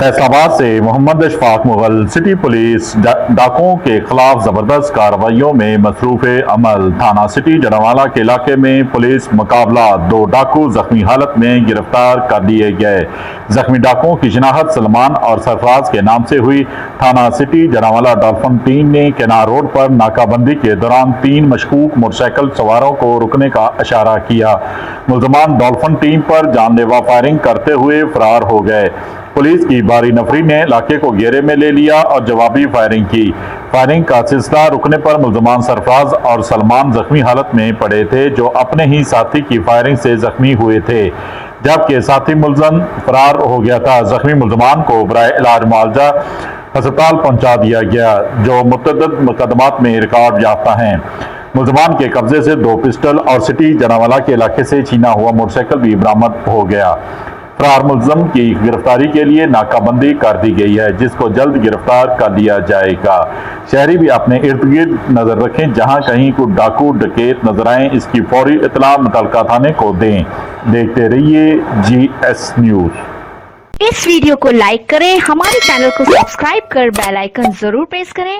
फैसलाबाद से Mohammad Ashfaq Mughal. City police डाकुओं के खिलाफ जबरदस्त कार्रवाइयों में मसरूफ अमल। थाना सिटी जड़ावाला के इलाके में पुलिस मुकाबला, 2 डाकू जख्मी हालत में गिरफ्तार कर लिए गए। जख्मी डाकुओं की शिनाख्त सलमान और सरफराज के नाम से हुई। थाना सिटी जड़ावाला डॉल्फिन टीम ने केनार रोड पर नाकाबंदी के दौरान 3 मशकूक मोटरसाइकिल सवारों को रुकने का इशारा किया। मुल्ज़मान डॉल्फिन टीम पर जानलेवा फायरिंग करते हुए फरार हो गए। पुलिस की भारी नफरी ने इलाके को घेरे में ले लिया और जवाबी फायरिंग की। फायरिंग का सिलसिला रुकने पर मुल्ज़मान सरफराज और सलमान जख्मी हालत में पड़े थे, जो अपने ही साथी की फायरिंग से जख्मी हुए थे, जबकि साथी मुलज़म फरार हो गया था। जख्मी मुल्ज़मान को बराए इलाज मुआवजा अस्पताल पहुंचा दिया गया, जो मुतअद्दिद मुकदमात में रिकॉर्ड याफ्ता हैं। मुल्ज़मान के कब्जे से 2 पिस्टल और सिटी जनावाला के इलाके से छीना हुआ मोटरसाइकिल भी बरामद हो गया। फरार मुल्ज़म की गिरफ्तारी के लिए नाकाबंदी कर दी गई है, जिसको जल्द गिरफ्तार कर लिया जाएगा। शहरी भी अपने इर्द गिर्द नजर रखें, जहां कहीं कोई डाकू डकैत नजर आए इसकी फौरी इत्तला मुतल्लिका थाने को दें। देखते रहिए GS न्यूज़। इस वीडियो को लाइक करें, हमारे चैनल को सब्सक्राइब कर बेल आइकन जरूर प्रेस करें